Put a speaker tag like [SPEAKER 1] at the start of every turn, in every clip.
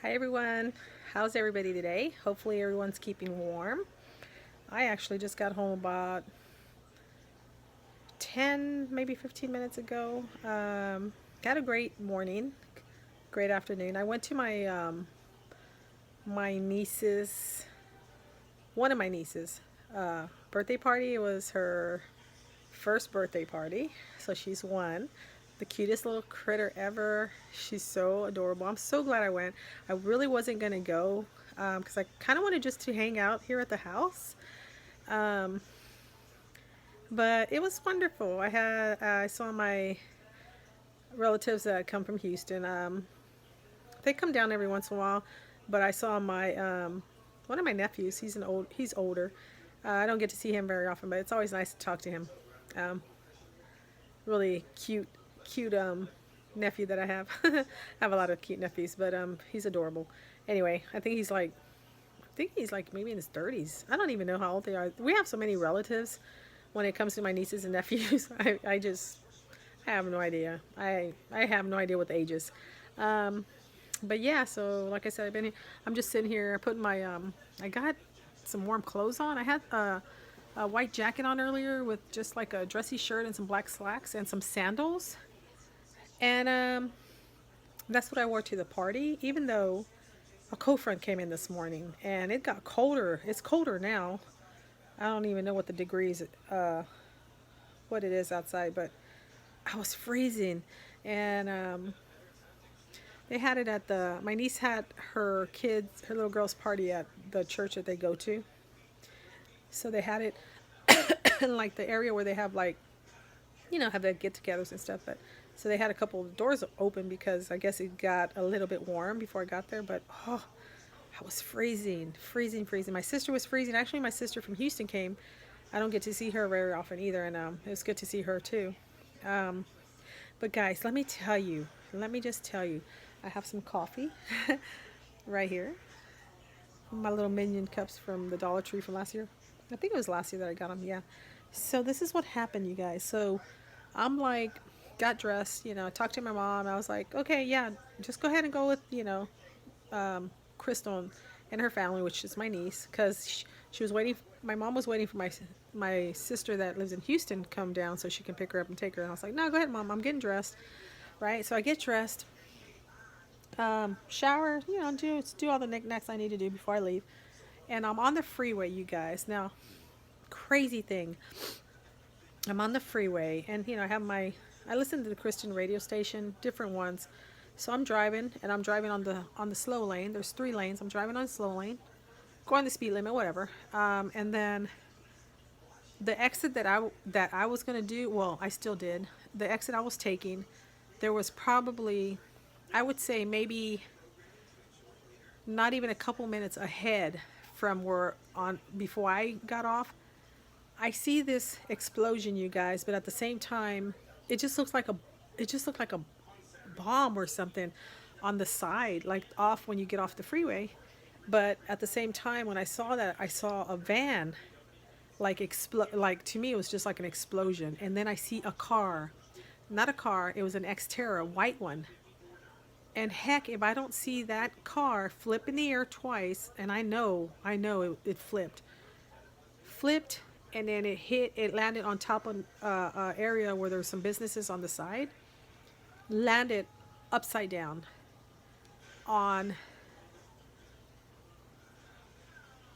[SPEAKER 1] Hi everyone, how's everybody today? Hopefully everyone's keeping warm. I actually just got home about 10, maybe 15 minutes ago. Had a great morning, great afternoon. I went to my niece's, one of my nieces, birthday party. It was her first birthday party, so she's one. The cutest little critter ever. She's so adorable. I'm so glad I went. I really wasn't gonna go because I kind of wanted just to hang out here at the house. Um, but it was wonderful. I saw my relatives that come from Houston. They come down every once in a while, but I saw my one of my nephews. He's older. I don't get to see him very often, but it's always nice to talk to him. Um, Really cute nephew that I have. I have a lot of cute nephews, but he's adorable. Anyway, I think he's like maybe in his 30s. I don't even know how old they are. We have so many relatives when it comes to my nieces and nephews. I have no idea. I have no idea what the age is. Um, but yeah, so like I said, I'm just sitting here putting I got some warm clothes on. I had a white jacket on earlier with just like a dressy shirt and some black slacks and some sandals. And that's what I wore to the party, even though a cold front came in this morning and it got colder. It's colder now. I don't even know what the degrees, what it is outside, but I was freezing. And they had it at my niece had her little girl's party at the church that they go to. So they had it in like the area where they have like, have the get-togethers and stuff. But so they had a couple of doors open because I guess it got a little bit warm before I got there. But I was freezing, freezing, freezing. My sister was freezing. Actually, my sister from Houston came. I don't get to see her very often either, and it was good to see her too. Um, but guys, let me just tell you, I have some coffee right here. My little minion cups from the Dollar Tree from last year. I think it was last year that I got them. Yeah. So this is what happened, you guys. So I'm like, got dressed, talked to my mom. I was like, okay, yeah, just go ahead and go with, Crystal and her family, which is my niece, because she was waiting. My mom was waiting for my sister that lives in Houston to come down so she can pick her up and take her. And I was like, no, go ahead, mom. I'm getting dressed, right? So I get dressed, shower, do all the knickknacks I need to do before I leave, and I'm on the freeway, you guys. Now, crazy thing, I'm on the freeway, and I listen to the Christian radio station, different ones. So I'm driving, and I'm driving on the slow lane. There's 3 lanes. I'm driving on the slow lane, going the speed limit, whatever. And then the exit that I was gonna do, well, I still did. The exit I was taking, there was probably, I would say maybe not even a couple minutes ahead from where on before I got off. I see this explosion, you guys, but at the same time, it just looks like a it just looked like a bomb or something on the side, like off when you get off the freeway. But at the same time, when I saw that, I saw a van like explode. Like to me, it was just like an explosion. And then I see a car, not a car. It was an Xterra, a white one. And heck, if I don't see that car flip in the air twice, and I know it flipped, and then it landed on top of area where there were some businesses on the side, landed upside down on,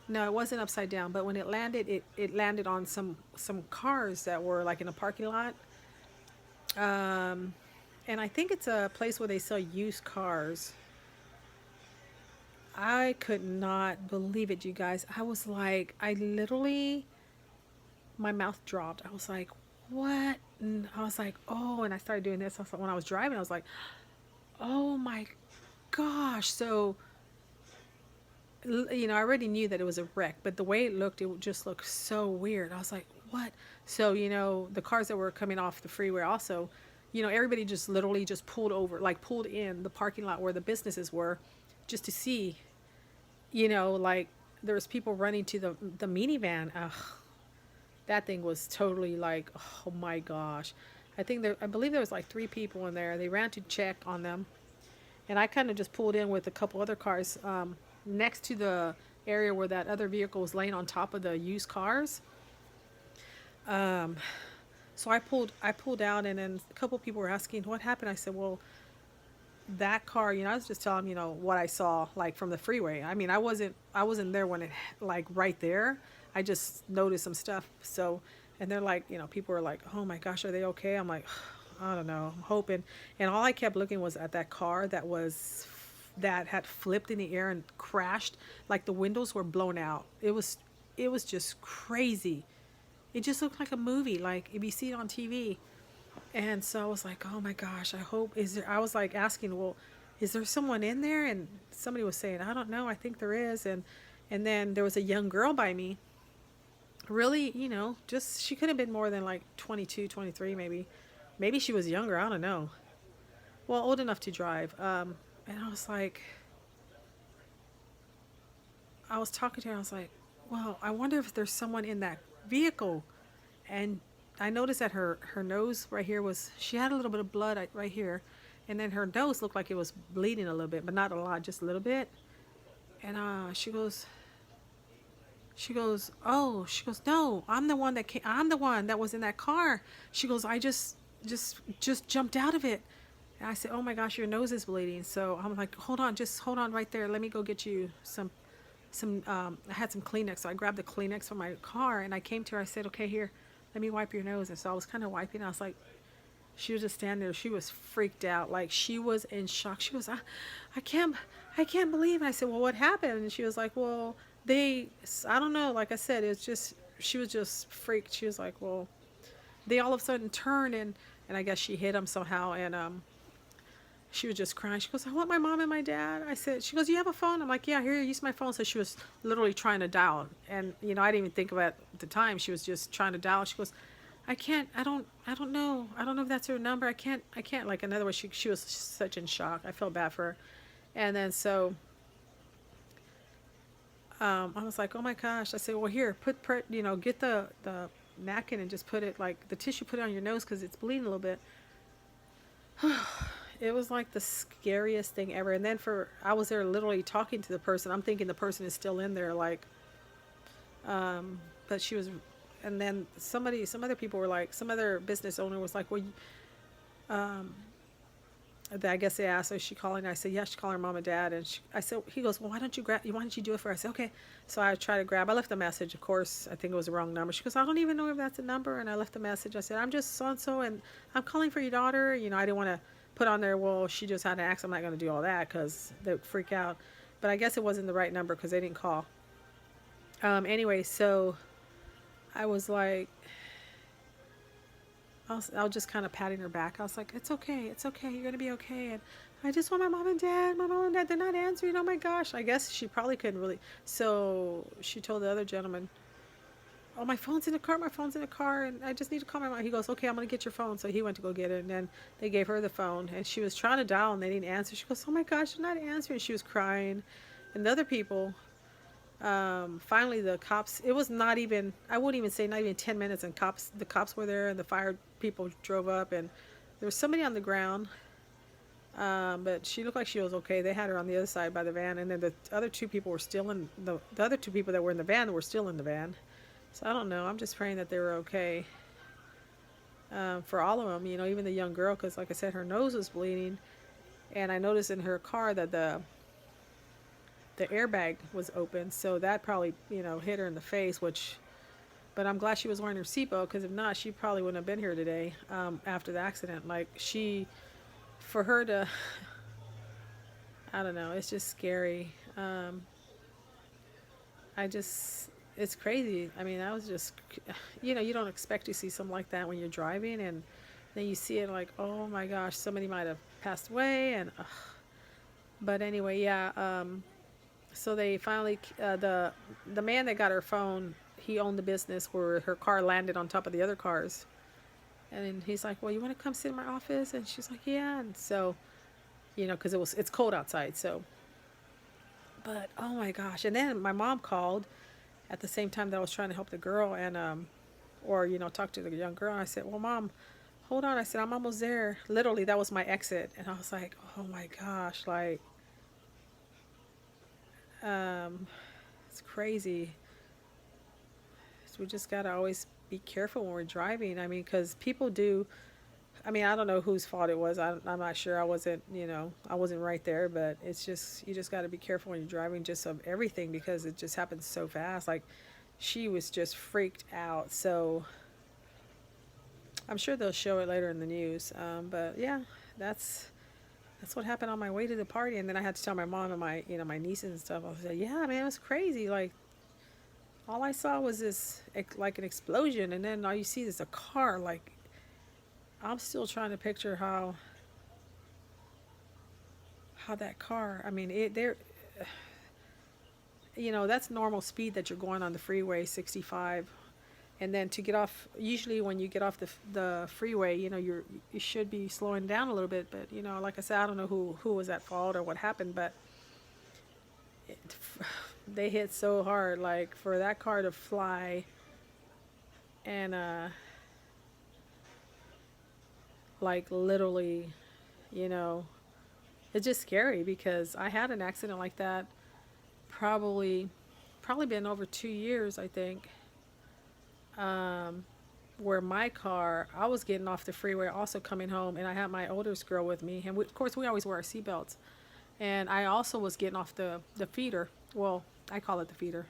[SPEAKER 1] no, it wasn't upside down, but when it landed, it landed on some cars that were like in a parking lot. And I think it's a place where they sell used cars. I could not believe it, you guys. I was like, I literally, my mouth dropped. I was like, what? And I was like, oh, and I started doing this. I was like, when I was driving, I was like, oh my gosh. So, I already knew that it was a wreck, but the way it looked, it just looked so weird. I was like, what? So, the cars that were coming off the freeway also, everybody just literally just pulled over, like pulled in the parking lot where the businesses were just to see, like there was people running to the minivan. Ugh, that thing was totally like, oh my gosh. I believe there was like 3 people in there. They ran to check on them. and I kind of just pulled in with a couple other cars next to the area where that other vehicle was laying on top of the used cars. Um, so I pulled out, and then a couple people were asking what happened. I said, well, that car, I was just telling them, what I saw like from the freeway. I mean, I wasn't there when it like right there. I just noticed some stuff. So, and they're like, people were like, oh my gosh, are they okay? I'm like, I don't know. I'm hoping. And all I kept looking was at that car that had flipped in the air and crashed. Like the windows were blown out. It was just crazy. It just looked like a movie, like if you see it on TV. And so I was like, oh my gosh, I hope is there I was like asking, well, is there someone in there? And somebody was saying, I don't know, I think there is. And then there was a young girl by me. Really, just she could have been more than like 22, 23 maybe. Maybe she was younger, I don't know. Well, old enough to drive. And I was like, I was talking to her, I was like, well, I wonder if there's someone in that vehicle. And I noticed that her nose right here she had a little bit of blood right here, and then her nose looked like it was bleeding a little bit, but not a lot, just a little bit. And she goes, no, I'm the one that was in that car. She goes, I just jumped out of it. And I said, oh my gosh, your nose is bleeding. So I'm like, just hold on right there. Let me go get you I had some Kleenex. So I grabbed the Kleenex from my car, and I came to her. I said, okay, here, let me wipe your nose. And so I was kind of wiping. I was like, she was just standing there. She was freaked out. Like she was in shock. She was, I can't believe. And I said, well, what happened? And she was like, well, I don't know. Like I said, it's just, she was just freaked. She was like, well, they all of a sudden turned, and I guess she hit them somehow. And, she was just crying. She goes, I want my mom and my dad. She goes, you have a phone? I'm like, yeah, here, use my phone. So she was literally trying to dial. And, I didn't even think of it at the time. She was just trying to dial. She goes, I don't know. I don't know if that's her number. I can't. Like, in other words, she was such in shock. I felt bad for her. And then so, I was like, oh my gosh. I said, well, here, get the napkin and just put it, like, the tissue, put it on your nose because it's bleeding a little bit. It was like the scariest thing ever. And then I was there literally talking to the person. I'm thinking the person is still in there, like, but she was, and then some other people were like, some other business owner was like, well, I guess they asked, is she calling? I said, yeah, she's calling her mom and dad. And he goes, well, why don't you do it for her? I said, okay. So I tried to I left a message. Of course, I think it was the wrong number. She goes, I don't even know if that's a number. And I left a message. I said, I'm just so-and-so, and I'm calling for your daughter. I didn't want to put on there, well, she just had an accident. I'm not going to do all that because they would freak out. But I guess it wasn't the right number because they didn't call. Anyway, so I was like, I was just kind of patting her back. I was like, it's okay, you're going to be okay. And I just want my mom and dad, they're not answering. Oh my gosh. I guess she probably couldn't really. So she told the other gentleman, oh, my phone's in the car, and I just need to call my mom. He goes, okay, I'm going to get your phone. So he went to go get it, and then they gave her the phone, and she was trying to dial, and they didn't answer. She goes, oh my gosh, they're not answering. She was crying. And the other people, finally the cops, it was not even, I wouldn't even say not even 10 minutes, and the cops were there, and the fire people drove up, and there was somebody on the ground, but she looked like she was okay. They had her on the other side by the van, and then the other two people were still in, the other two people that were in the van were still in the van. So I don't know. I'm just praying that they were okay, for all of them. Even the young girl, because like I said, her nose was bleeding, and I noticed in her car that the airbag was open, so that probably hit her in the face. But I'm glad she was wearing her seatbelt, because if not, she probably wouldn't have been here today, after the accident. Like for her to, I don't know. It's just scary. It's crazy. I mean, I was just, you don't expect to see something like that when you're driving, and then you see it like, oh my gosh, somebody might have passed away, and, but anyway, yeah, so they finally, the man that got her phone, he owned the business where her car landed on top of the other cars, and then he's like, well, you want to come sit in my office? And she's like, yeah. And so, because it's cold outside, so, but oh my gosh. And then my mom called at the same time that I was trying to help the girl, and talk to the young girl. And I said, well, Mom, hold on. I said, I'm almost there. Literally, that was my exit. And I was like, oh my gosh, like, um, it's crazy. So we just got to always be careful when we're driving. I mean, because people do, I mean, I don't know whose fault it was. I'm not sure. I wasn't, I wasn't right there, but it's just, you just got to be careful when you're driving just of everything because it just happens so fast. Like, she was just freaked out. So I'm sure they'll show it later in the news. But yeah, that's that's what happened on my way to the party. And then I had to tell my mom and my, my nieces and stuff. I was like, yeah, man, it was crazy. Like, all I saw was this, like an explosion. And then all you see is a car. Like, I'm still trying to picture how that car, I mean, that's normal speed that you're going on the freeway, 65. And then to get off, usually when you get off the freeway, you should be slowing down a little bit. But, like I said, I don't know who was at fault or what happened, but it, they hit so hard, like for that car to fly and, like literally, you know, it's just scary because I had an accident like that probably been over 2 years, I think, where my car, I was getting off the freeway, also coming home, and I had my oldest girl with me, and of course we always wear our seatbelts, and I also was getting off the feeder. Well, I call it the feeder.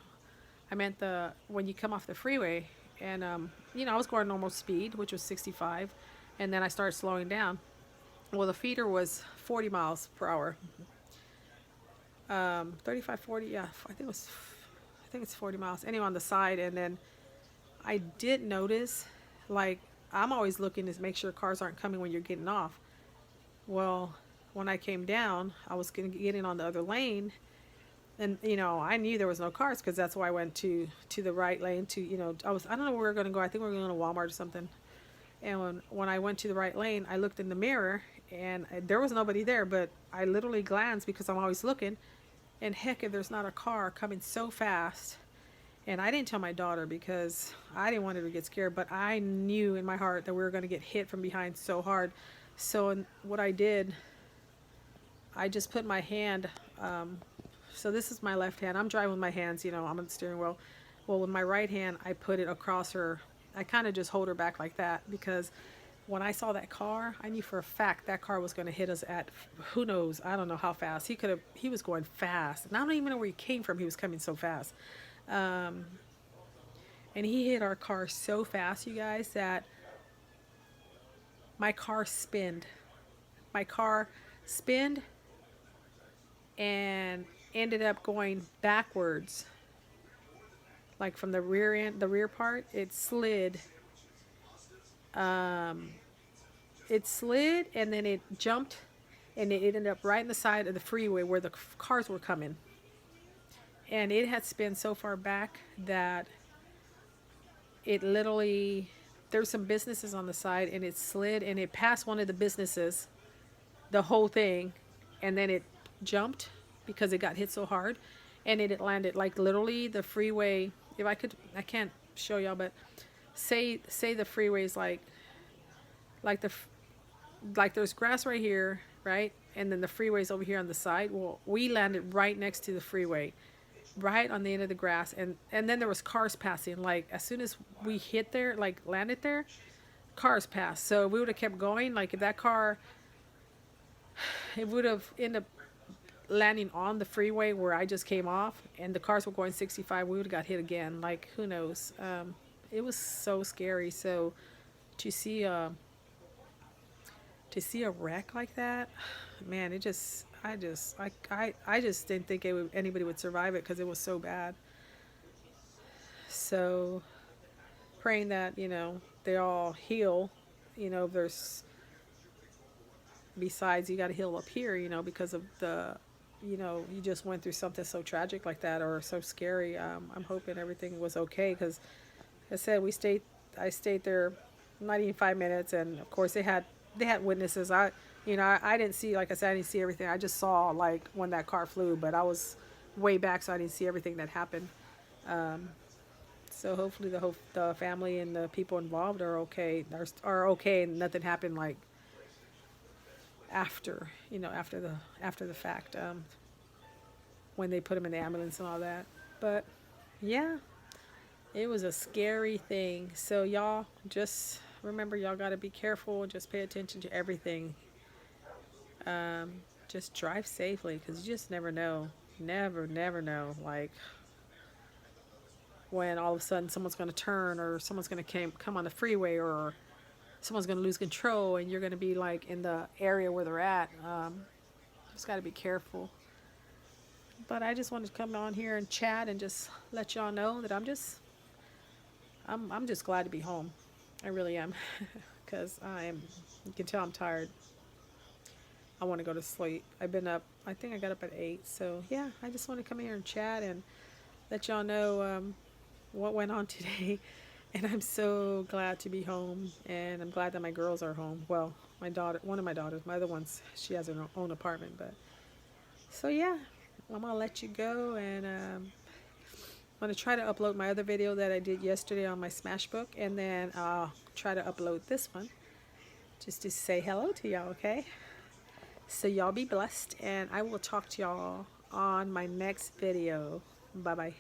[SPEAKER 1] I meant the when you come off the freeway, and I was going normal speed, which was 65, and then I started slowing down. Well, the feeder was 40 miles per hour. 35, 40, yeah, I think it's 40 miles. Anyway, on the side, and then I did notice, like, I'm always looking to make sure cars aren't coming when you're getting off. Well, when I came down, I was going to get in on the other lane, and I knew there was no cars because that's why I went to the right lane. I don't know where we were going to go. I think we were going to Walmart or something. And when I went to the right lane, I looked in the mirror, and there was nobody there. But I literally glanced because I'm always looking, and heck, if there's not a car coming so fast. And I didn't tell my daughter because I didn't want her to get scared, but I knew in my heart that we were going to get hit from behind so hard. So what I did, I just put my hand, so this is my left hand. I'm driving with my hands, I'm on the steering wheel. Well, with my right hand, I put it across her. I kind of just hold her back like that because when I saw that car, I knew for a fact that car was going to hit us at, who knows, I don't know how fast. He was going fast. And I don't even know where he came from. He was coming so fast. And he hit our car so fast, you guys, that my car spinned. My car spinned and ended up going backwards. Like from the rear end, the rear part, it slid. It slid and then it jumped and it ended up right in the side of the freeway where the cars were coming. And it had spun so far back that it literally, there's some businesses on the side, and it slid and it passed one of the businesses, the whole thing, and then it jumped because it got hit so hard, and it landed like literally the freeway. If I could, I can't show y'all, but say the freeway is like there's grass right here, right, and then the freeway's over here on the side. Well, we landed right next to the freeway, right on the end of the grass, and then there was cars passing. Like as soon as we hit there, like landed there, cars passed. So we would have kept going. Like if that car, it would have ended up landing on the freeway where I just came off, and the cars were going 65. We would have got hit again. Like who knows? It was so scary. So to see a wreck like that, man, I just didn't think anybody would survive it because it was so bad. So praying that they all heal. There's besides you got to heal up here. Because of the you just went through something so tragic like that or so scary. I'm hoping everything was okay because I said I stayed there not even 5 minutes, and of course they had witnesses. I didn't see, like I said, I didn't see everything. I just saw like when that car flew, but I was way back, so I didn't see everything that happened. So hopefully the family and the people involved are okay. Are okay, and nothing happened like after, after the fact, when they put him in the ambulance and all that. But yeah, it was a scary thing. So y'all just remember, y'all got to be careful. Just pay attention to everything. Um, just drive safely, because you just never know. Never know. Like when all of a sudden someone's going to turn, or someone's going to come on the freeway, or someone's going to lose control, and you're going to be like in the area where they're at. Just got to be careful. But I just wanted to come on here and chat and just let y'all know that I'm just glad to be home. I really am, because you can tell I'm tired. I want to go to sleep. I've been up, I think I got up at 8. So yeah, I just want to come here and chat and let y'all know what went on today. And I'm so glad to be home, and I'm glad that my girls are home. Well, one of my daughters, my other one's, she has her own apartment. But so yeah, I'm gonna let you go, and I'm going to try to upload my other video that I did yesterday on my Smashbook, and then I'll try to upload this one just to say hello to y'all, okay? So y'all be blessed, and I will talk to y'all on my next video. Bye-bye.